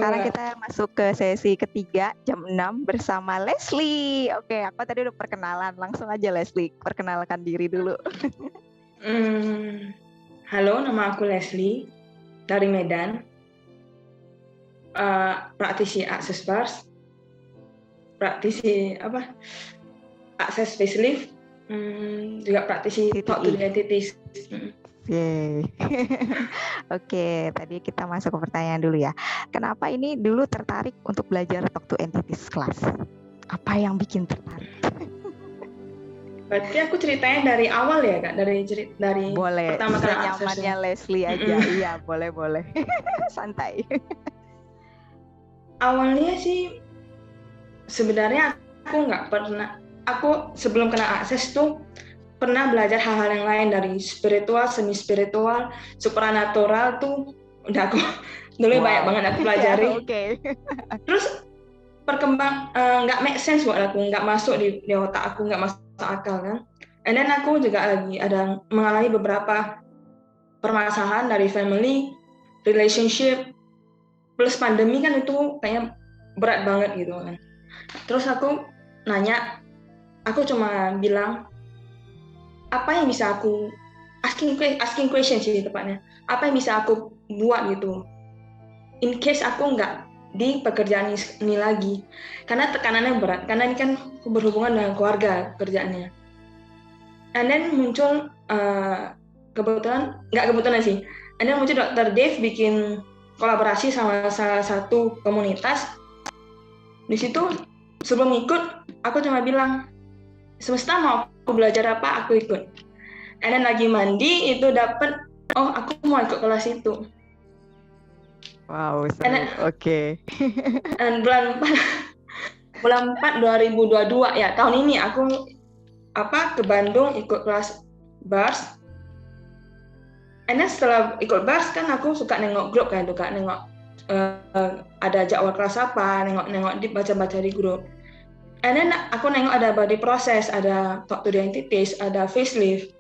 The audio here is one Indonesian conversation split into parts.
sekarang kita masuk ke sesi ketiga jam 6 bersama Leslie. Oke, aku tadi udah perkenalan. Langsung aja Leslie, perkenalkan diri dulu. Halo, nama aku Leslie dari Medan. Praktisi akses bars, praktisi akses facelift, juga praktisi talk to the entities. Yeay. Oke, tadi kita masuk ke pertanyaan dulu ya. Kenapa ini dulu tertarik untuk belajar talk to entities class? Apa yang bikin tertarik? Berarti aku ceritanya dari awal ya Kak, dari boleh, pertama kali nyamannya Leslie aja. Iya, boleh. Santai. Awalnya sih sebenarnya aku sebelum kena akses tuh pernah belajar hal-hal yang lain dari spiritual, semi spiritual, supranatural tuh udah aku dulu banyak banget aku pelajari. Okay. Terus nggak make sense buat aku, nggak masuk di otak aku, nggak masuk akal kan. And then aku juga lagi ada mengalami beberapa permasalahan dari family, relationship, plus pandemi kan itu kayaknya berat banget gitu kan. Terus aku nanya, aku cuma bilang apa yang bisa aku asking question sih tepatnya, apa yang bisa aku buat gitu in case aku nggak di pekerjaan ini lagi, karena tekanannya berat, karena ini kan berhubungan dengan keluarga kerjaannya. And then muncul nggak kebetulan sih, and then muncul Dr. Dave bikin kolaborasi sama salah satu komunitas. Di situ sebelum ikut aku cuma bilang semesta mau aku belajar apa aku ikut. And then lagi mandi itu dapet, oh aku mau ikut kelas itu. Wow, seru. Oke. Dan bulan 4 2022 ya, tahun ini aku ke Bandung ikut kelas bars. And then setelah ikut bars kan aku suka nengok grup kan, nengok ada jadwal kelas apa, nengok baca-baca di grup. And then aku nengok ada body process, ada talk to the entities, ada facelift.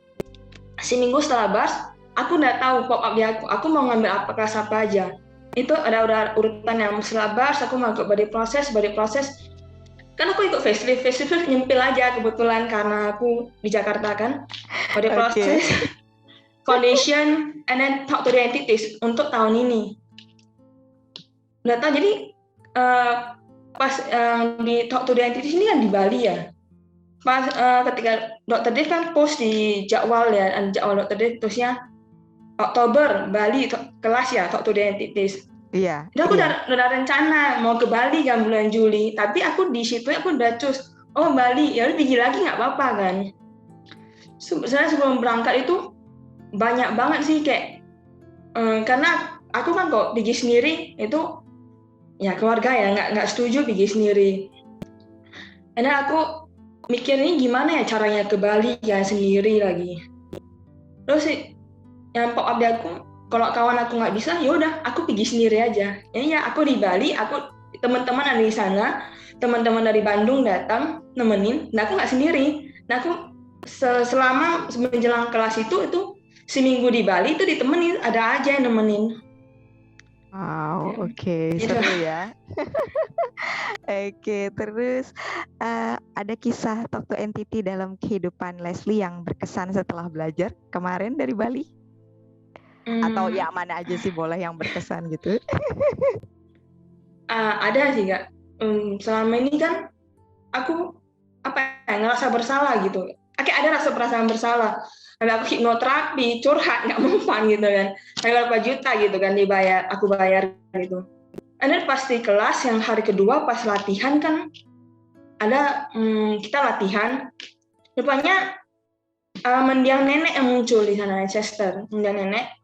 Seminggu setelah bars, aku udah tahu pop up di aku mau ngambil apa kelas apa aja. Itu ada urutan yang setelah bars, aku mau ikut body process. Kan aku ikut facelift nyempil aja kebetulan karena aku di Jakarta kan. Body process, foundation, and then talk to the entities untuk tahun ini. Udah tahu, jadi pas di talk to the entities ini kan di Bali ya. Pas ketika Dr. Dave kan post di jadwal ya, jadwal Dr. Dave terusnya Oktober Bali kelas ya talk to the entities. Iya. Jadi aku udah rencana mau ke Bali kan bulan Juli, tapi aku di situ aku udah cus, oh Bali ya udah pergi lagi nggak apa-apa kan. Sebenarnya sebelum berangkat itu banyak banget sih kayak karena aku kan kok pergi sendiri itu ya keluarga ya nggak setuju pergi sendiri. Karena aku mikirnya gimana ya caranya ke Bali ya sendiri lagi. Terus yang pop up di aku, kalau kawan aku nggak bisa, ya udah aku pergi sendiri aja. Ya aku di Bali, teman-teman ada di sana, teman-teman dari Bandung datang nemenin, nah aku nggak sendiri. Nah aku selama menjelang kelas itu seminggu di Bali itu ditemenin, ada aja yang nemenin. Wow, oke. Seru ya. Oke, terus ada kisah talk to entity dalam kehidupan Leslie yang berkesan setelah belajar kemarin dari Bali? Atau ya mana aja sih boleh yang berkesan gitu? Ada sih Kak. Selama ini kan aku ngerasa bersalah gitu. Ada rasa perasaan bersalah. Karena aku hipnoterapi, curhat, nggak mempan gitu kan. Berapa juta gitu kan aku bayar gitu. Dan pas di kelas yang hari kedua pas latihan kan ada kita latihan. Rupanya mendiang nenek yang muncul di sana, Chester. Mendiang nenek.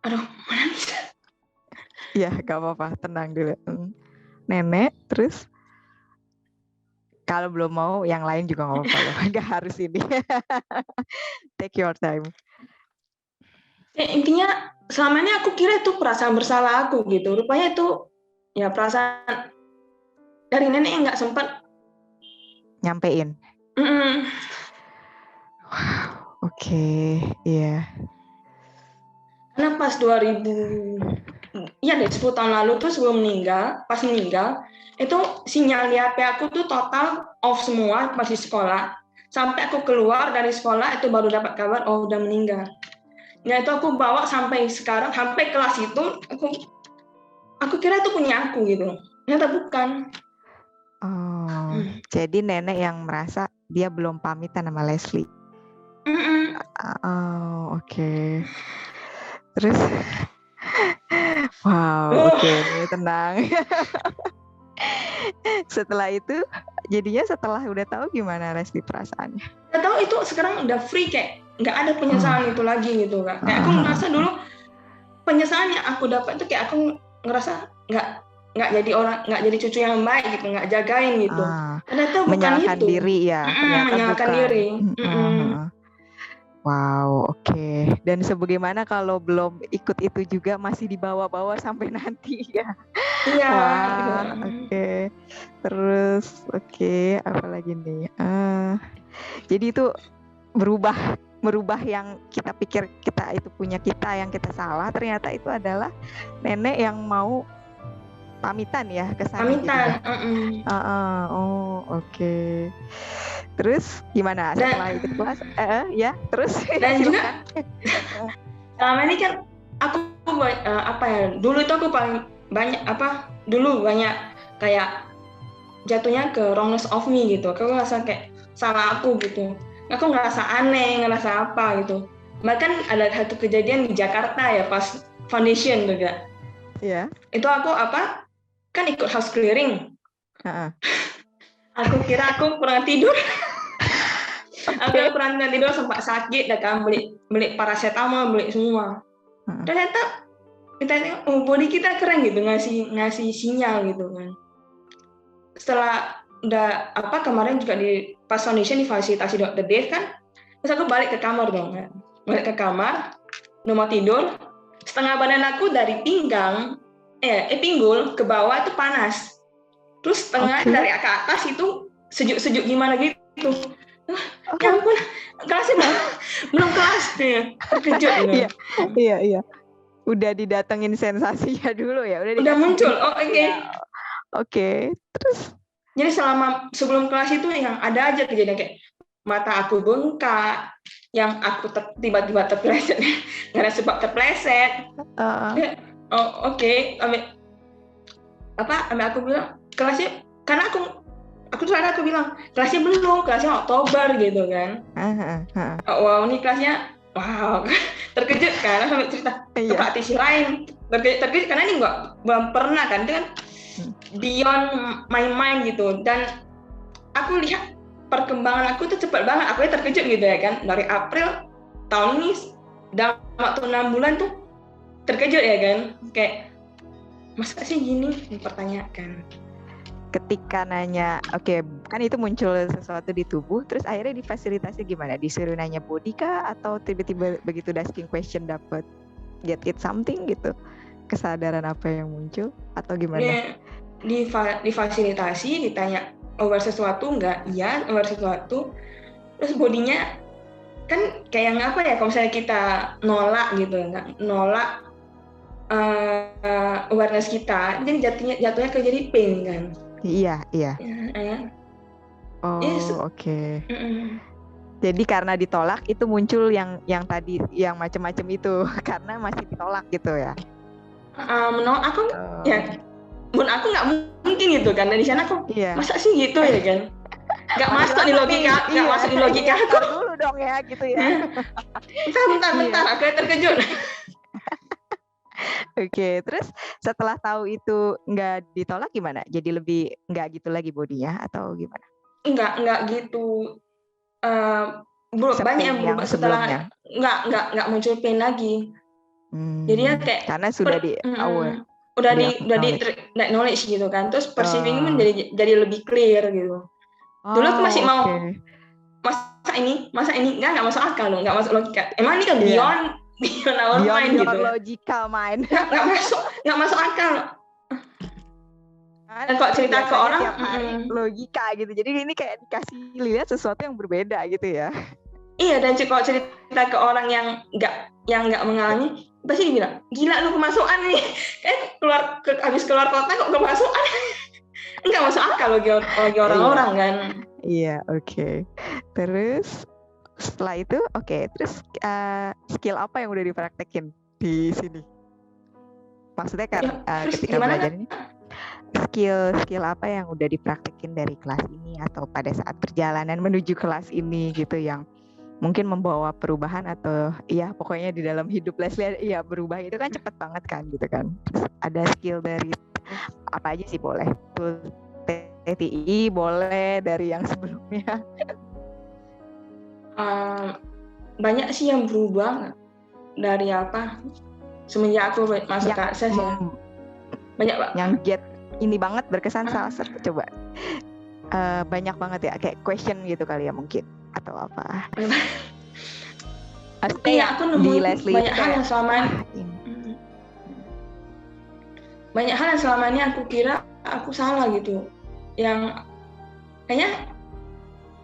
Aduh, mana bisa? Ya, gak apa-apa, tenang dulu. Nenek, terus? Kalau belum mau, yang lain juga nggak apa-apa loh. Nggak harus ini. Take your time. Intinya selama ini aku kira itu perasaan bersalah aku gitu. Rupanya itu ya perasaan dari nenek yang nggak sempat nyampein. Oke, iya. Karena pas 2000 iya deh 10 tahun lalu tuh sebelum meninggal, pas meninggal, itu sinyal di HP aku tuh total off semua masih sekolah. Sampai aku keluar dari sekolah itu baru dapat kabar oh udah meninggal. Nah itu aku bawa sampai sekarang, sampai kelas itu aku kira itu punya aku gitu. Ternyata bukan. Oh, jadi nenek yang merasa dia belum pamitan sama Leslie. Oh, oke. Terus, wow, oke, tenang. Setelah itu, jadinya setelah udah tahu gimana Leslie perasaannya? Nggak tahu itu sekarang udah free, kayak nggak ada penyesalan itu lagi gitu Kak. Kayak aku ngerasa dulu penyesalan yang aku dapat itu kayak aku ngerasa nggak jadi orang, nggak jadi cucu yang baik gitu, nggak jagain gitu. Ternyata bukan menyalahkan itu. diri ya, ternyata menyalahkan bukan. diri. Wow, oke. Dan sebagaimana kalau belum ikut itu juga masih dibawa-bawa sampai nanti ya. Iya. Wah, oke. Terus, oke, apa lagi nih? Jadi itu merubah yang kita pikir kita itu punya kita, yang kita salah, ternyata itu adalah nenek yang mau pamitan ya ke sana. Pamitan. Oh, oke. Terus gimana setelah ikut kelas? Ya, terus. Dan juga selama ini kan aku dulu itu aku paling banyak banyak kayak jatuhnya ke wrongness of me gitu. Aku ngerasa kayak salah aku gitu. Aku ngerasa aneh, ngerasa apa gitu. Bahkan ada satu kejadian di Jakarta ya pas foundation juga. Iya. Itu aku kan ikut house clearing. Aku kira aku kurang tidur. Aku kurang tidur, sempat sakit, dan kan beli paracetamol, beli semua. Ternyata body kita keren gitu, ngasih sinyal gitu kan. Setelah udah kemarin juga di pas foundation difasilitasi Dr. Dave kan, terus aku balik ke kamar dong kan. Balik ke kamar, udah mau tidur, setengah badan aku dari pinggul ke bawah itu panas. Terus setengah dari ke atas itu sejuk-sejuk gimana gitu. Ya ampun, kelasnya belum kelas ya, terkejut gitu. Iya. Udah didatengin sensasinya dulu ya, udah muncul. Oke. Terus jadi sebelum kelas itu yang ada aja kejadian kayak mata aku bengkak, yang aku tiba-tiba terpleset, nggak ada sebab terpleset. Ambil aku bilang kelasnya, karena aku bilang kelasnya belum, kelasnya Oktober gitu kan. Wow, ini kelasnya wow, terkejut kan, sampai cerita ke praktisi lain, terkejut karena ini belum pernah kan, itu kan beyond my mind gitu. Dan aku lihat perkembangan aku tuh cepat banget, aku terkejut gitu ya kan, dari April tahun ini dalam waktu 6 bulan tuh terkejut ya kan, kayak masa sih gini, dipertanyakan. Ketika nanya, kan itu muncul sesuatu di tubuh, terus akhirnya difasilitasi gimana? Disuruh nanya body kah? Atau tiba-tiba begitu asking question dapat get it something gitu? Kesadaran apa yang muncul? Atau gimana? Difasilitasi, ditanya aware sesuatu nggak? Iya, aware sesuatu. Terus bodinya kan kayak yang kalau misalnya kita nolak gitu, nolak awareness kita, jadi jatuhnya ke jadi pain kan. Iya. Oke. Jadi karena ditolak itu muncul yang tadi yang macam-macam itu karena masih ditolak gitu ya. Menolak aku aku nggak mungkin gitu kan, dari sana aku masa sih gitu ya kan, nggak masuk di logika, nggak masuk di logika aku dulu dong ya gitu ya. bentar aku terkejut. Oke, terus setelah tahu itu nggak ditolak gimana? Jadi lebih nggak gitu lagi bodinya atau gimana? Nggak gitu. Banyak yang berubah setelah nggak muncul pain lagi. Jadi ya kayak karena sudah di aware, udah di knowledge gitu kan. Terus perceiving pun jadi lebih clear gitu. Dulu aku masih mau masa ini nggak masuk akal loh, nggak masuk logika. Emang ini kan beyond our mind gitu. Beyond logical mind. Nggak masuk akal. Dan kok cerita ke orang logika gitu. Jadi ini kayak dikasih lihat sesuatu yang berbeda gitu ya. Iya, dan kalau cerita ke orang yang nggak yang nggak mengalami pasti dibilang gila lu kemasukan nih, habis keluar kota kok kemasukan. Nggak masuk akal bagi orang-orang kan. Iya, oke. Terus setelah itu, terus skill apa yang udah dipraktekin di sini? Maksudnya kan ketika belajar ini, skill apa yang udah dipraktekin dari kelas ini atau pada saat perjalanan menuju kelas ini gitu, yang mungkin membawa perubahan atau ya pokoknya di dalam hidup Leslie ya berubah itu kan cepet banget kan gitu kan. Terus ada skill dari apa aja sih, boleh tuh TTI, boleh dari yang sebelumnya. Banyak sih yang berubah dari semenjak aku masuk ke akses ya. Banyak Pak. Yang get ini banget berkesan salah satu coba. Banyak banget ya, kayak question gitu kali ya mungkin atau apa. Kayak aku nemu banyak hal yang selama ini aku kira aku salah gitu, yang kayaknya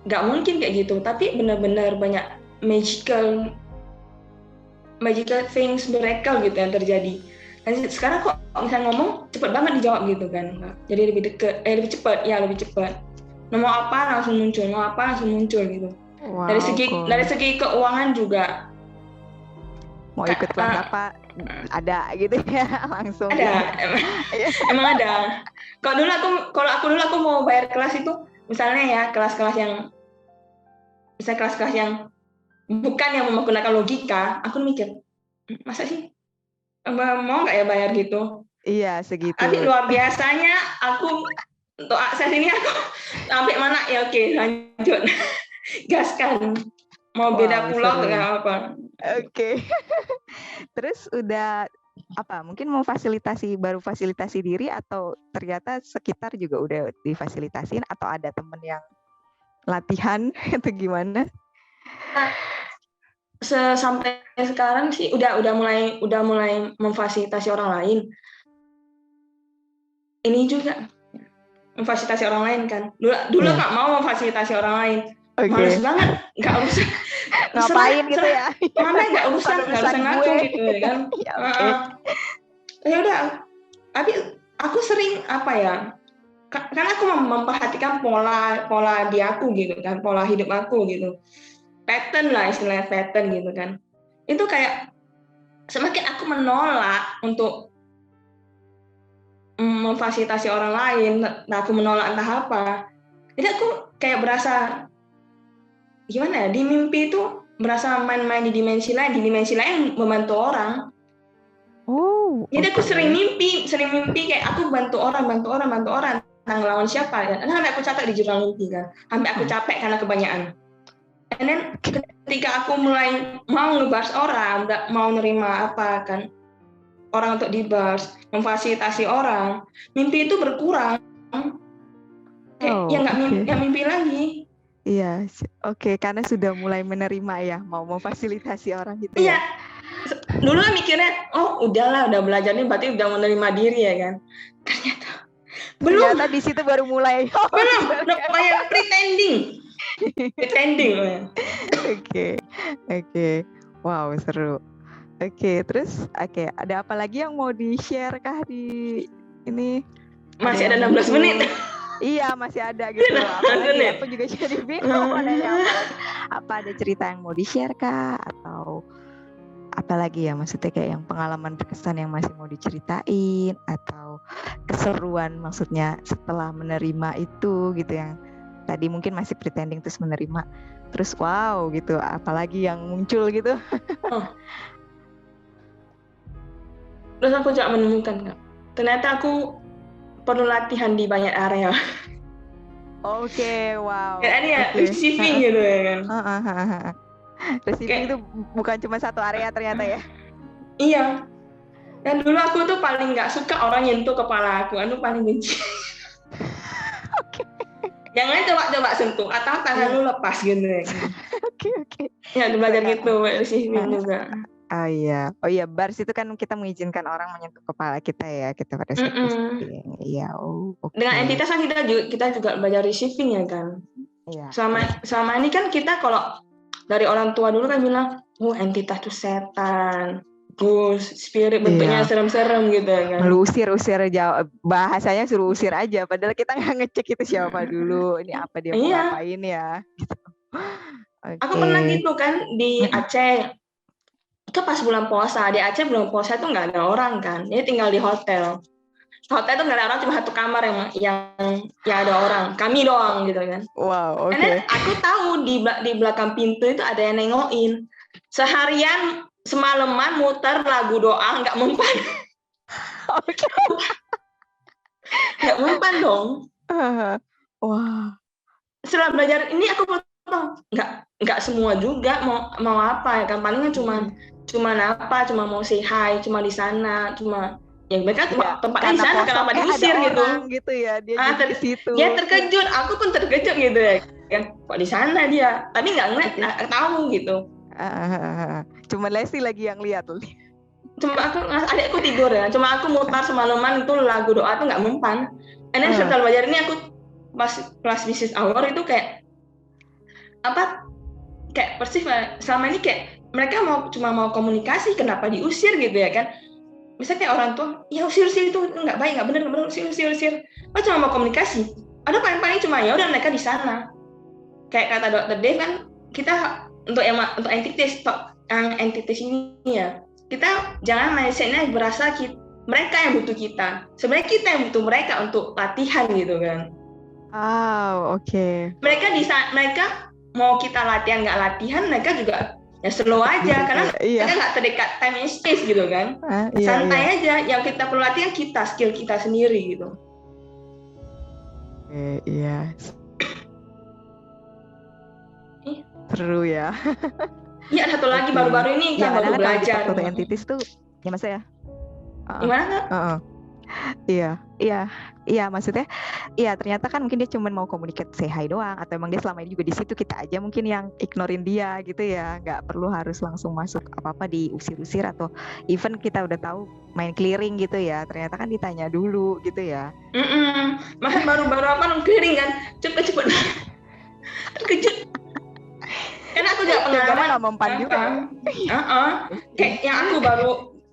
nggak mungkin kayak gitu, tapi benar-benar banyak magical things, miracle gitu yang terjadi. Dan sekarang kok misalnya ngomong cepet banget dijawab gitu kan, jadi lebih cepat. Mau apa langsung muncul gitu. Wow, dari segi keuangan juga. Mau ikut kelas apa ada gitu ya langsung. Ada, emang ada. Kalau aku dulu mau bayar kelas itu, misalnya ya kelas-kelas yang bukan yang menggunakan logika, aku mikir masa sih mau nggak ya bayar gitu? Iya segitu. Tapi luar biasanya aku untuk akses ini aku sampai mana ya, oke lanjut. Gaskan. Mau beda pulau nggak apa. Oke. Terus udah mungkin mau baru fasilitasi diri atau ternyata sekitar juga udah difasilitasin atau ada temen yang latihan atau gimana? Sampai sekarang sih udah mulai memfasilitasi orang lain. Ini juga memfasilitasi orang lain kan. Dulu nggak mau memfasilitasi orang lain. Males banget, nggak usah. Ngapain gitu ya? Mana nggak urusan ngaku gitu ya kan. Ya udah. Tapi aku sering karena aku memperhatikan pola di aku gitu kan, pola hidup aku gitu. Pattern lah, istilahnya pattern gitu kan. Itu kayak semakin aku menolak untuk memfasilitasi orang lain, aku menolak entah apa. Jadi aku kayak berasa gimana ya, di mimpi itu berasa main-main di dimensi lain membantu orang. Jadi aku sering mimpi kayak aku bantu orang, tentang lawan siapa kan. Sampai aku capek di jurnal mimpi kan. Sampai aku capek karena kebanyakan. And then ketika aku mulai mau ngebahas orang, nggak mau nerima orang untuk dibahas, memfasilitasi orang, mimpi itu berkurang. Nggak mimpi lagi. Iya, karena sudah mulai menerima ya, mau memfasilitasi orang gitu ya. Iya. Dulu lah mikirnya, udah belajar nih berarti udah menerima diri ya kan. Ternyata di situ baru mulai. Belum, kayak pretending. Oke. Wow, seru. Terus ada apa lagi yang mau di-share kah di ini? Masih ada 16 menit. Iya, masih ada gitu. Apalagi aku juga jadi bingung apa ada cerita yang mau di-share kah atau apalagi ya, maksudnya kayak yang pengalaman berkesan yang masih mau diceritain atau keseruan maksudnya setelah menerima itu gitu, yang tadi mungkin masih pretending terus menerima terus wow gitu, apalagi yang muncul gitu. Terus aku juga menemukan ternyata aku perlu latihan di banyak area. Wow. Kayak ini ya, receiving gitu ya kan. Receiving itu bukan cuma satu area ternyata ya. Iya. Dan dulu aku tuh paling nggak suka orang nyentuh kepala aku, paling benci. Jangan coba sentuh atau tangan lu lepas gitu ya. Oke. Ya belajar gitu, receiving juga. Oh iya, bars itu kan kita mengizinkan orang menyentuh kepala kita ya, kita pada saat receiving. Iya, Dengan entitas kan kita juga belajar receiving ya kan. Iya. Selama ini kan kita kalau dari orang tua dulu kan bilang, entitas itu setan, ghost, spirit, bentuknya serem-serem gitu kan. Usir jauh, bahasanya suruh usir aja, padahal kita nggak ngecek itu siapa dulu, ini apa dia mau ngapain ya. Gitu. Aku pernah gitu kan di Aceh, itu pas bulan puasa, di Aceh bulan puasa itu nggak ada orang kan, jadi tinggal di hotel. Hotel itu nggak ada orang, cuma satu kamar yang ada orang, kami doang gitu kan. Wow, oke. Dan aku tahu di belakang pintu itu ada yang nengokin. Seharian semalaman muter lagu doa nggak mempan. Oke. Nggak mempan dong. Wah. Setelah belajar ini aku potong, nggak semua juga mau apa ya kan, palingnya cuma mau say hi, cuma di sana, cuma yang mereka tempatnya di sana kenapa diusir gitu ya, dia di situ. Dia terkejut, aku pun terkejut gitu ya kan, kok di sana dia, tapi nggak tahu gitu. Cuma Leslie lagi yang lihat loh. Cuma adikku tidur ya, cuma aku mutar semalaman itu lagu doa tuh nggak mempan. Dan setelah belajar ini aku pas kelas business hour itu kayak persis selama ini kayak mereka cuma mau komunikasi, kenapa diusir gitu ya kan. Misalnya kayak orang tua, ya usir itu nggak baik, nggak benar, usir. Oh, cuma mau komunikasi. Ada paling cuma ya udah mereka di sana. Kayak kata Dr. Dave kan, kita untuk entitas ini ya, kita jangan mindsetnya berasa mereka yang butuh kita. Sebenarnya kita yang butuh mereka untuk latihan gitu kan. Oh, oke. Mereka mau kita latihan nggak latihan, mereka juga ya slow aja, karena kita nggak terdekat time and space gitu kan. Santai aja, yang kita perlu latihan skill kita sendiri gitu. Iya. Seru ya. Iya, satu lagi baru-baru ini kan baru belajar. Foto entitas tuh, ya Mas ya? Gimana Kak? Iya, maksudnya, iya ternyata kan mungkin dia cuma mau komunikasi say hi doang, atau emang dia selama ini juga di situ, kita aja mungkin yang ignorin dia gitu ya, nggak perlu harus langsung masuk apa-apa diusir-usir, atau even kita udah tahu main clearing gitu ya, ternyata kan ditanya dulu gitu ya. Masa baru-baru apa clearing kan, cepet terkejut. Karena aku juga pengalaman nggak mempan juga. Kayak yang aku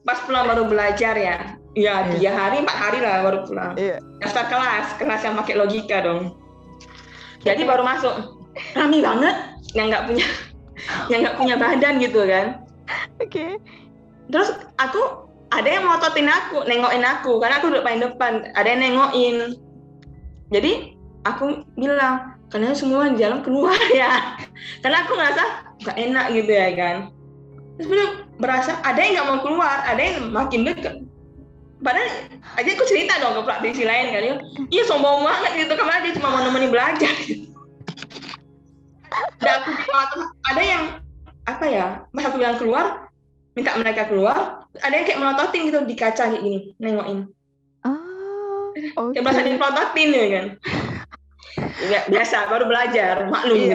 pas pulang baru belajar ya. Ya 3 hari 4 hari lah baru pulang. Daftar kelas yang pakai logika dong. Jadi baru masuk, rame banget, yang nggak punya badan gitu kan. Oke. Terus ada yang ngototin aku, nengokin aku, karena aku duduk paling depan. Ada yang nengokin. Jadi aku bilang, kalian semua di dalam keluar ya. Karena aku ngerasa nggak enak gitu ya kan. Terus berasa ada yang nggak mau keluar, ada yang makin deket. Padahal aja aku cerita dong ke praktisi lain kan, iya sombong banget gitu, karena dia cuma mau nemenin belajar. Dan ada yang pas aku bilang keluar, minta mereka keluar, ada yang kayak melototin gitu di kaca kayak gini, nengokin. Kayak berasa dipelototin ya kan. Ya, biasa baru belajar, maklum.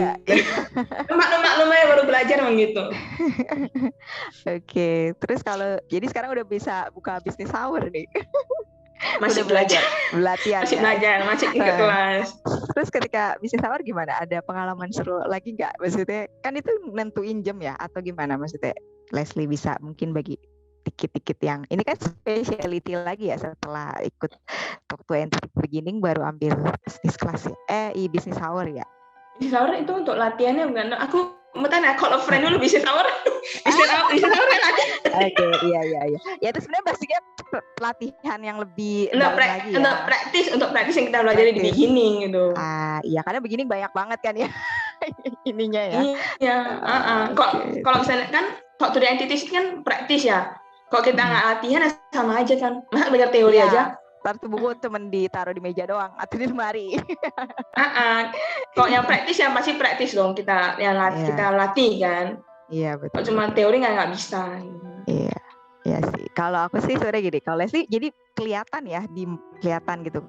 Maklum aja baru belajar emang gitu. Oke, terus jadi sekarang udah bisa buka bisnis hour nih. Masih belajar. Latihan. Masih belajar, masih ikut kelas. Terus ketika bisnis hour gimana? Ada pengalaman seru lagi nggak? Maksudnya kan itu nentuin jam ya, atau gimana? Maksudnya Leslie bisa mungkin bagi dikit-dikit yang ini kan specialty lagi ya, setelah ikut Talk to Entity Beginning baru ambil bisnis kelas ya, bisnis hour ya. Bisnis hour itu untuk latihannya bukan? Aku mau tanya, call a friend dulu bisnis hour. Bisnis hour kan ada. Oke, iya. Ya itu sebenarnya basicnya pelatihan yang lebih lagi ya. Untuk praktis yang kita belajar di beginning gitu. Iya, karena beginning banyak banget kan ya ininya ya. Iya. Kalau misalnya kan Talk to the Entities kan praktis ya. Kalau kita nggak latihan sama aja kan. Masa belajar teori aja. Tuh buku cuman ditaruh di meja doang atau di lemari. Kalau yang praktis yang pasti praktis dong, kita latih kan. Iya betul. Kalau cuma teori nggak bisa. Iya sih. Kalau aku sih sebenarnya gini, kalau Leslie jadi kelihatan gitu,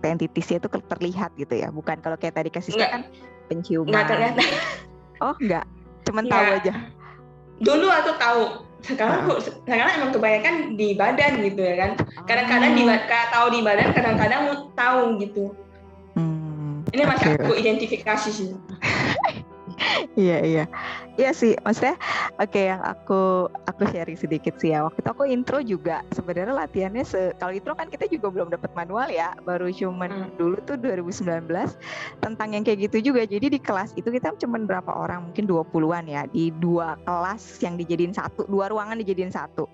entitasnya itu terlihat gitu ya. Bukan kalau kayak tadi kasih kan penciuman. Nggak terlihat. Oh enggak, cuman tahu aja. Dulu aku tahu. Sekarang emang kebanyakan di badan gitu ya kan. Kadang-kadang tahu di badan, kadang-kadang tahu gitu. Ini masih aku identifikasi sih. Iya, iya. Iya sih, maksudnya oke yang aku sharing sedikit sih ya. Waktu itu aku intro juga sebenarnya latihannya kalau intro kan kita juga belum dapat manual ya, baru cuman dulu tuh 2019 tentang yang kayak gitu juga. Jadi di kelas itu kita cuman berapa orang, mungkin 20-an ya, di 2 kelas yang dijadiin satu, 2 ruangan dijadiin satu.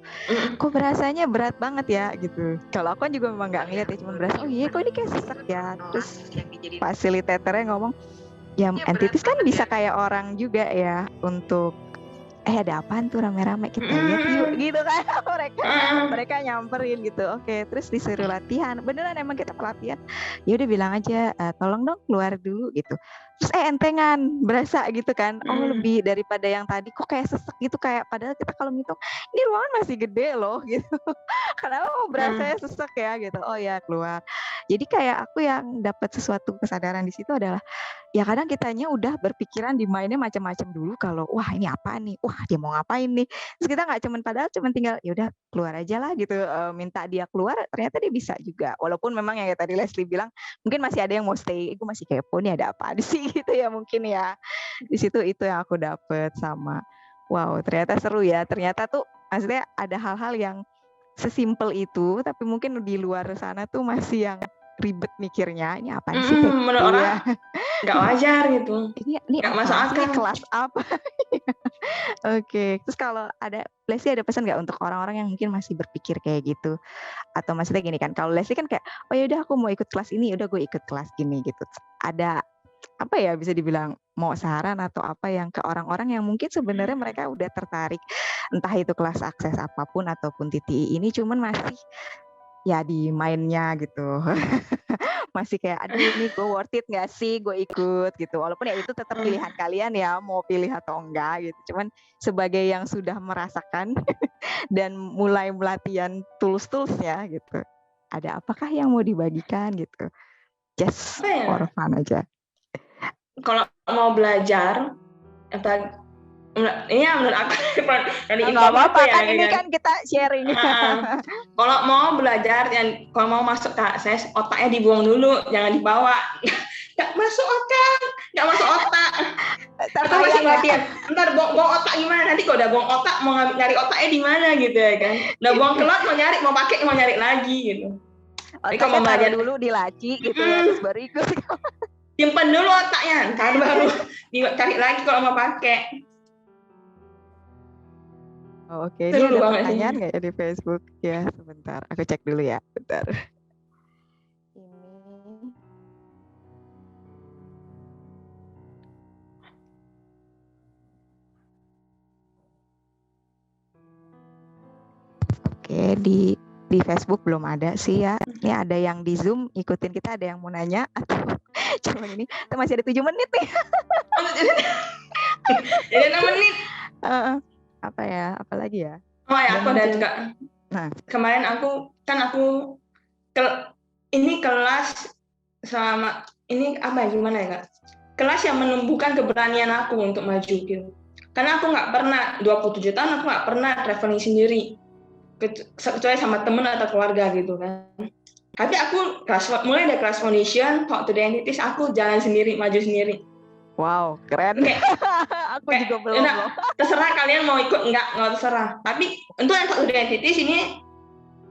Kok berasanya berat banget ya gitu. Kalau aku kan juga memang nggak ngeliat ya, cuman berasa oh iya kok ini kayak sesek ya. Terus fasilitatornya ngomong, ya entitas kan bisa kayak orang juga ya untuk ada apaan tuh rame-rame kita lihat yuk gitu kan. mereka nyamperin gitu. Oke, terus disuruh latihan, beneran emang kita pelatihan ya udah bilang aja tolong dong keluar dulu gitu. Terus entengan berasa gitu kan, lebih daripada yang tadi kok kayak sesek gitu, kayak padahal kita kalau ngitung ini ruangan masih gede loh gitu. Kenapa berasanya sesek ya gitu. Oh ya keluar. Jadi kayak aku yang dapat sesuatu kesadaran di situ adalah ya kadang kitanya udah berpikiran di mainnya macam-macam dulu, kalau wah ini apa nih, wah dia mau ngapain nih, terus kita nggak padahal tinggal ya udah keluar aja lah gitu, minta dia keluar ternyata dia bisa juga, walaupun memang yang tadi Leslie bilang mungkin masih ada yang mau stay, gue masih kepo nih ada apa sih gitu ya, mungkin ya di situ itu yang aku dapet. Sama wow ternyata seru ya, ternyata tuh maksudnya ada hal-hal yang sesimpel itu tapi mungkin di luar sana tuh masih yang ribet mikirnya, ini apa sih menurut orang nggak wajar gitu, ini nggak masuk akal, kelas apa. Oke, terus kalau ada Leslie ada pesan nggak untuk orang-orang yang mungkin masih berpikir kayak gitu, atau maksudnya gini kan, kalau Leslie kan kayak oh ya udah aku mau ikut kelas ini, udah gue ikut kelas gini gitu, ada apa ya bisa dibilang mau saran atau apa yang ke orang-orang yang mungkin sebenarnya mereka udah tertarik entah itu kelas akses apapun ataupun TTI ini, cuman masih ya di mainnya gitu. Masih kayak aduh ini gue worth it gak sih gue ikut gitu, walaupun ya itu tetap pilihan kalian ya mau pilih atau enggak gitu, cuman sebagai yang sudah merasakan dan mulai melatihan tools ya gitu, ada apakah yang mau dibagikan gitu, just for fun aja. Kalau mau belajar ini ya menurut aku dari nggak apa-apa kan ini kan kita sharing. Kalau mau belajar yang kalau mau masuk ke akses, otaknya dibuang dulu, jangan dibawa. Nggak masuk otak. Atau masih latihan, ntar buang otak gimana, nanti kalau udah buang otak mau nyari otaknya di mana gitu ya kan, udah buang keluar mau nyari lagi gitu. Otaknya mau belajar dulu di laci gitu ya, terus baru ikut. Simpan dulu otaknya, ntar baru dicari lagi kalau mau pakai. Oke, ini ada pertanyaan nggak ya di Facebook? Ya, sebentar. Aku cek dulu ya, bentar. Oke, di Facebook belum ada sih ya. Ini ada yang di Zoom ikutin kita, ada yang mau nanya atau cuma ini? Kita masih ada 7 menit nih. Jadi 6 menit. Apa ya? Apalagi ya? Oh ya, aku ada juga. Nah, kemarin ini kelas selama ini apa ya, gimana ya Kak? Kelas yang menumbuhkan keberanian aku untuk maju gitu. Karena aku nggak pernah 27 tahun aku nggak pernah traveling sendiri, kecuali sama temen atau keluarga gitu kan. Tapi aku mulai dari kelas foundation, talk to the entities, aku jalan sendiri, maju sendiri. Wow, keren. Aku juga belum loh. Terserah kalian mau ikut nggak terserah. Tapi untuk yang talk to the entities ini,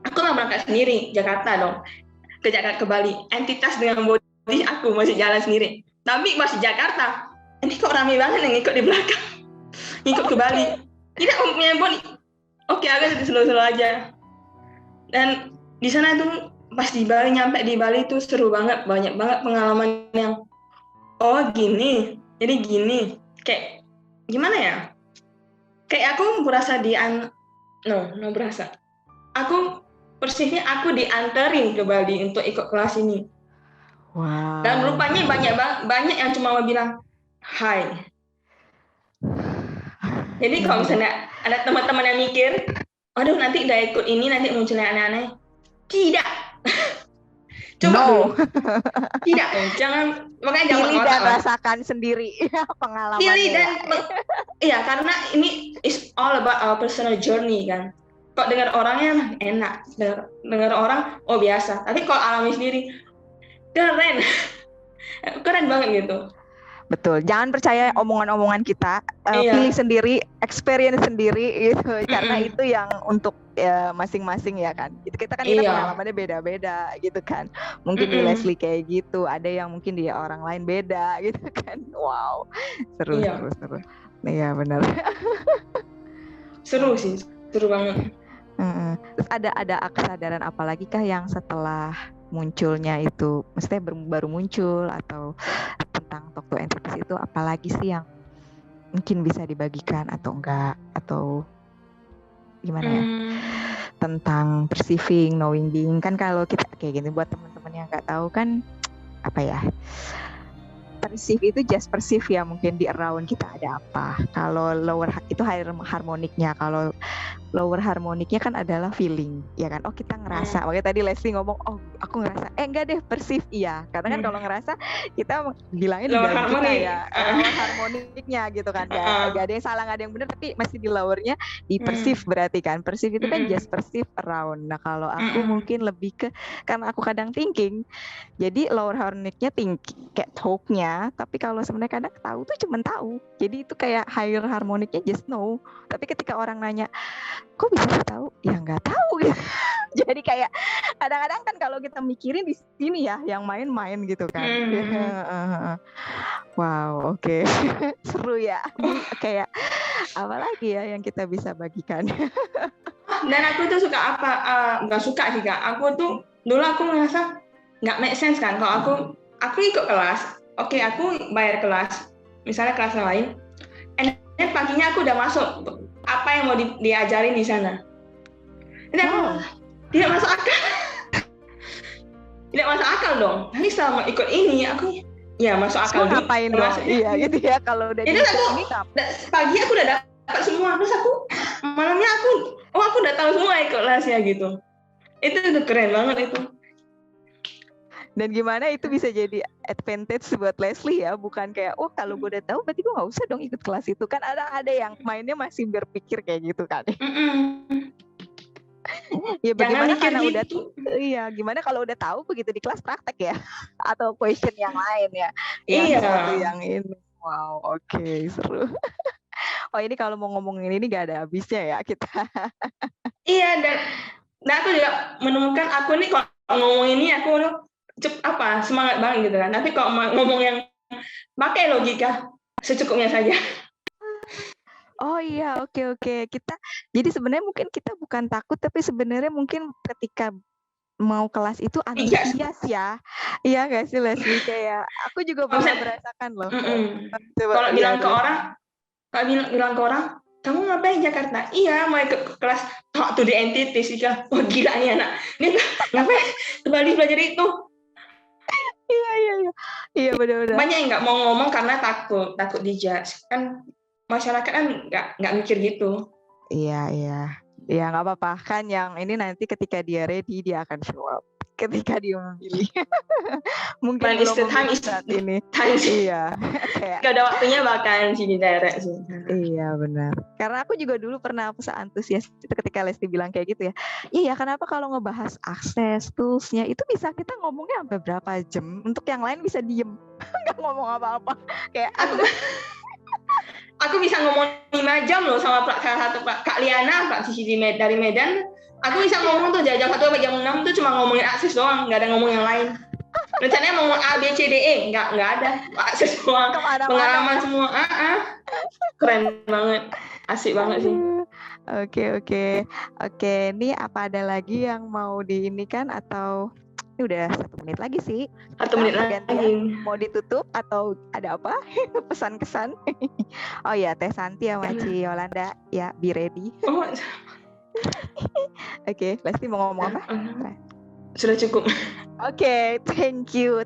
aku nggak berangkat sendiri, Jakarta dong. Ke Bali, entitas dengan body aku masih jalan sendiri. Tapi masih Jakarta, ini kok rame banget yang ikut di belakang, ikut ke Bali. Tidak punya body. Oke, aku slow-slow aja. Dan di sana tuh pas di Bali, nyampe di Bali tuh seru banget, banyak banget pengalaman yang oh gini, jadi gini, kayak gimana ya? Kayak aku berasa berasa. Aku persisnya aku dianterin ke Bali untuk ikut kelas ini. Wow. Dan rupanya banyak yang cuma mau bilang hai. Jadi kalau misalnya ada teman-teman yang mikir, aduh nanti udah ikut ini nanti munculnya aneh-aneh. Tidak. Coba dulu. Tidak, jangan, makanya jangan pilih dan rasakan sendiri pengalamannya. Pilih dan iya, karena ini is all about our personal journey kan. Kok dengar orangnya enak, dengar orang oh biasa. Tapi kalau alami sendiri keren banget gitu. Betul. Jangan percaya omongan-omongan kita, Iya. pilih sendiri, experience sendiri gitu. Karena Mm-mm. itu yang untuk masing-masing ya kan. Kita kan Iya. pengalamannya beda-beda gitu kan. Mungkin di Mm-mm. Leslie kayak gitu, ada yang mungkin di orang lain beda gitu kan. Wow. Seru Iya. seru seru. Iya benar. Seru sih, seru banget. Terus ada kesadaran apa lagi kah yang setelah munculnya itu, maksudnya baru muncul, atau tentang Talk to Entities itu apalagi sih yang mungkin bisa dibagikan atau enggak, atau gimana ya, tentang perceiving, knowing, being. Kan kalau kita kayak gini, buat teman-teman yang nggak tahu kan, apa ya, perceive itu just perceive ya, mungkin di around kita ada apa. Kalau lower itu harmoniknya, kalau lower harmoniknya kan adalah feeling, ya kan? Oh kita ngerasa, makanya tadi Leslie ngomong, oh aku ngerasa, enggak deh, perceive iya, karena kan kalau ngerasa kita bilangin di Lower dalam kita harmonic. ya, lower harmoniknya gitu kan, gak ada yang salah, gak ada yang benar, tapi masih di lowernya di perceive berarti kan, perceive itu kan just perceive around. Nah kalau aku mungkin lebih ke, karena aku kadang thinking, jadi lower harmonicnya tinggi kayak talknya, tapi kalau sebenarnya kadang tahu tuh cuma tahu, jadi itu kayak higher harmonicnya just know. Tapi ketika orang nanya, kok bisa tahu? Ya nggak tahu gitu. Jadi kayak kadang-kadang kan kalau kita mikirin di sini ya, yang main-main gitu kan. Wow, oke. Seru ya. Ini kayak apa lagi ya yang kita bisa bagikan? Dan aku tuh suka apa? Nggak suka sih Kak. Aku tuh dulu aku ngerasa nggak make sense kan. Kalau aku ikut kelas, oke, aku bayar kelas, misalnya kelas lain, and then paginya aku udah masuk apa yang mau diajarin di sana. Tidak masuk akal. Tidak masuk akal dong. Tapi selama ikut ini aku ya masuk akal. So, ngapain dong? Iya gitu ya, kalau udah itu aku, pagi aku udah dapat semua, terus aku malamnya aku udah tahu semua ikut kelasnya gitu. Itu udah keren banget itu. Dan gimana itu bisa jadi advantage buat Leslie ya, bukan kayak, oh kalau gue udah tahu berarti gue nggak usah dong ikut kelas itu kan. Ada yang mainnya masih berpikir kayak gitu kan. Ya bagaimana karena gitu. Udah iya, gimana kalau udah tahu begitu di kelas praktek ya, atau question yang lain ya, sesuatu yang ini. Wow, oke, seru. Oh ini kalau mau ngomongin ini gak ada habisnya ya kita. Iya, dan aku juga menemukan aku nih kalau ngomong ini aku semangat banget gitu kan. Tapi kalau ngomong yang pakai logika secukupnya saja. Oh iya, oke. Kita jadi sebenarnya mungkin kita bukan takut, tapi sebenarnya mungkin ketika mau kelas itu antusias ya. Iya nggak sih Leslie? Kayak aku juga pernah merasakan loh. Kalau bilang ke orang, kamu ngapain Jakarta? Iya, mau ikut kelas Talk to the Entities. Oh gila nih anak. Ini ngapain kembali belajar itu? Iya benar-benar. Banyak yang nggak mau ngomong karena takut dijudge. Kan masyarakat kan nggak mikir gitu. Iya, nggak apa-apa kan. Yang ini nanti ketika dia ready dia akan show up. Ketika dia memilih. Mungkin belum memilih saat ini. Iya. Gak ada waktunya bahkan sini direct sih. Iya benar. Karena aku juga dulu pernah antusias itu ketika Leslie bilang kayak gitu ya. Iya, kenapa kalau ngebahas akses toolsnya itu bisa kita ngomongnya sampai berapa jam? Untuk yang lain bisa diem, nggak ngomong apa-apa. Kayak aku bisa ngomong 5 jam loh sama salah satu Kak Liana, praktisi dari Medan. Aku bisa ngomong tuh jam 1 sampai jam 6 tuh cuma ngomongin akses doang, nggak ada ngomong yang lain. Rencananya mau A, B, C, D, E, nggak ada. Akses doang, pengalaman semua. Keren banget, asik banget sih. Oke. Ini apa ada lagi yang mau diinikan atau ini udah 1 menit lagi sih? 1 menit lagi. Mau ditutup atau ada apa? Pesan-kesan? Oh ya, Teh Santi sama Ci Yolanda ya, be ready. Oke, Leslie mau ngomong apa? Sudah cukup. Oke, thank you.